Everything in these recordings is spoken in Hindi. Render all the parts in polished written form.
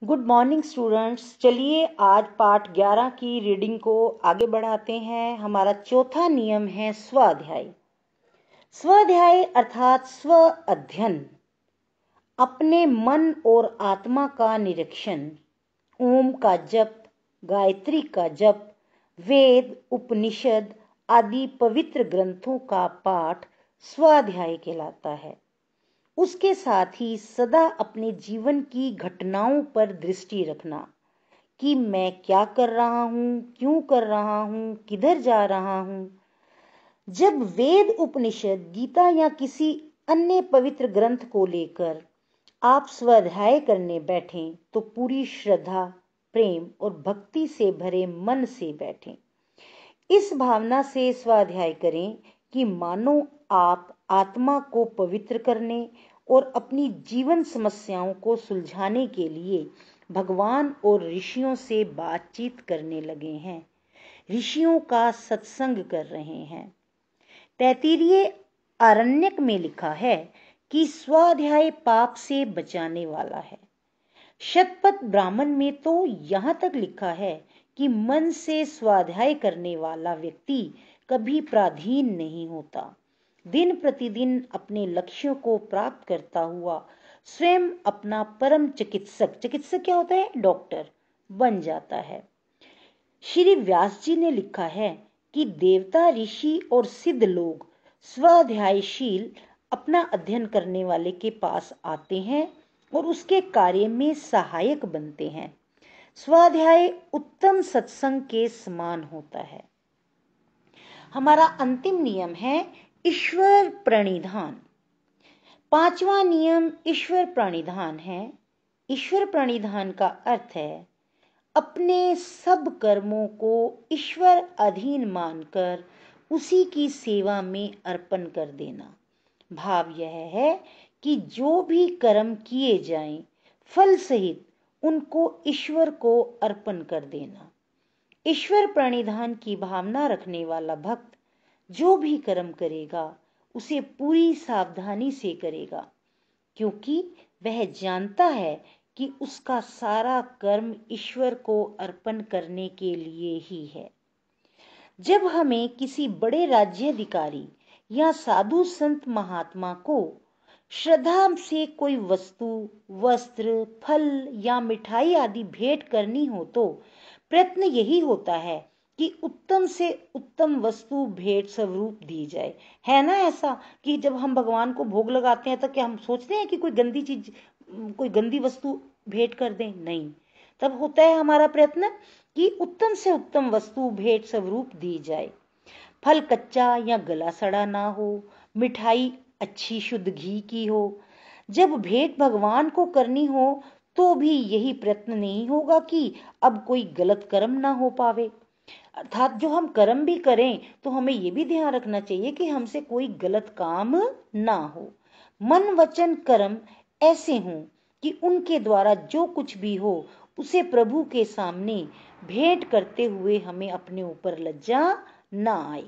Good morning students. चलिए आज पाठ 11 की रीडिंग को आगे बढ़ाते हैं। हमारा चौथा नियम है स्वाध्याय। स्वाध्याय अर्थात स्व अध्ययन, अपने मन और आत्मा का निरीक्षण, ओम का जप, गायत्री का जप, वेद, उपनिषद आदि पवित्र ग्रंथों का पाठ स्वाध्याय कहलाता है। उसके साथ ही सदा अपने जीवन की घटनाओं पर दृष्टि रखना कि मैं क्या कर रहा हूँ, क्यों कर रहा हूँ, किधर जा रहा हूँ। जब वेद, उपनिषद, गीता या किसी अन्य पवित्र ग्रंथ को लेकर आप स्वाध्याय करने बैठें तो पूरी श्रद्धा, प्रेम और भक्ति से भरे मन से बैठें। इस भावना से स्वाध्याय करें कि मानो आप आत्मा को पवित्र करने और अपनी जीवन समस्याओं को सुलझाने के लिए भगवान और ऋषियों से बातचीत करने लगे हैं, ऋषियों का सत्संग कर रहे हैं। तैत्तिरीय आरण्यक में लिखा है कि स्वाध्याय पाप से बचाने वाला है। शतपथ ब्राह्मण में तो यहाँ तक लिखा है कि मन से स्वाध्याय करने वाला व्यक्ति कभी पराधीन नहीं होता। दिन प्रतिदिन अपने लक्ष्यों को प्राप्त करता हुआ स्वयं अपना परम चिकित्सक क्या होता है? डॉक्टर बन जाता है। श्री व्यास जी ने लिखा है कि देवता, ऋषि और सिद्ध लोग स्वाध्यायशील अपना अध्ययन करने वाले के पास आते हैं और उसके कार्य में सहायक बनते हैं। स्वाध्याय उत्तम सत्संग के समान होता है। हमारा अंतिम नियम है ईश्वर प्रणिधान। पांचवा नियम ईश्वर प्रणिधान है। ईश्वर प्रणिधान का अर्थ है अपने सब कर्मों को ईश्वर अधीन मानकर उसी की सेवा में अर्पण कर देना। भाव यह है कि जो भी कर्म किए जाएं, फल सहित उनको ईश्वर को अर्पण कर देना। ईश्वर प्रणिधान की भावना रखने वाला भक्त जो भी कर्म करेगा उसे पूरी सावधानी से करेगा, क्योंकि वह जानता है कि उसका सारा कर्म ईश्वर को अर्पण करने के लिए ही है। जब हमें किसी बड़े राज्याधिकारी या साधु संत महात्मा को श्रद्धा से कोई वस्तु, वस्त्र, फल या मिठाई आदि भेंट करनी हो तो प्रयत्न यही होता है कि उत्तम से उत्तम वस्तु भेंट स्वरूप दी जाए। है ना ऐसा कि जब हम भगवान को भोग लगाते हैं तो क्या हम सोचते हैं कि कोई गंदी चीज, कोई गंदी वस्तु भेंट कर दें? नहीं, तब होता है हमारा प्रयत्न कि उत्तम से उत्तम वस्तु भेंट स्वरूप दी जाए। फल कच्चा या गला सड़ा ना हो, मिठाई अच्छी शुद्ध घी की हो। जब भेंट भगवान को करनी हो तो भी यही प्रयत्न नहीं होगा कि अब कोई गलत कर्म ना हो पावे। अर्थात जो हम कर्म भी करें तो हमें ये भी ध्यान रखना चाहिए कि हमसे कोई गलत काम ना हो। मन, वचन, कर्म ऐसे हों कि उनके द्वारा जो कुछ भी हो उसे प्रभु के सामने भेंट करते हुए हमें अपने ऊपर लज्जा ना आए।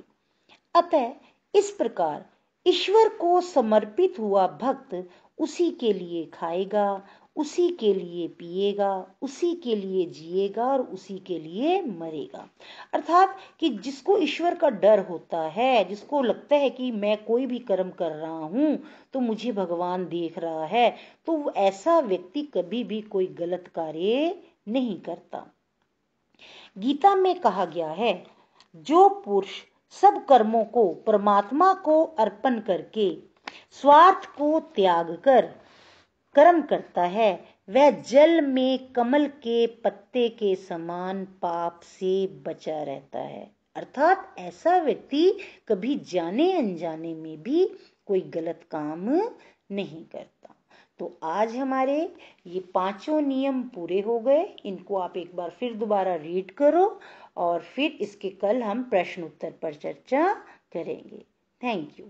अतः इस प्रकार ईश्वर को समर्पित हुआ भक्त उसी के लिए खाएगा, उसी के लिए पिएगा, उसी के लिए जिएगा और उसी के लिए मरेगा। अर्थात कि जिसको ईश्वर का डर होता है, जिसको लगता है कि मैं कोई भी कर्म कर रहा हूं तो मुझे भगवान देख रहा है, तो ऐसा व्यक्ति कभी भी कोई गलत कार्य नहीं करता। गीता में कहा गया है, जो पुरुष सब कर्मों को परमात्मा को अर्पण करके स्वार्थ को त्याग कर कर्म करता है, वह जल में कमल के पत्ते के समान पाप से बचा रहता है। अर्थात ऐसा व्यक्ति कभी जाने अनजाने में भी कोई गलत काम नहीं करता। तो आज हमारे ये पांचों नियम पूरे हो गए। इनको आप एक बार फिर दोबारा रीड करो और फिर इसके कल हम प्रश्न उत्तर पर चर्चा करेंगे। Thank you.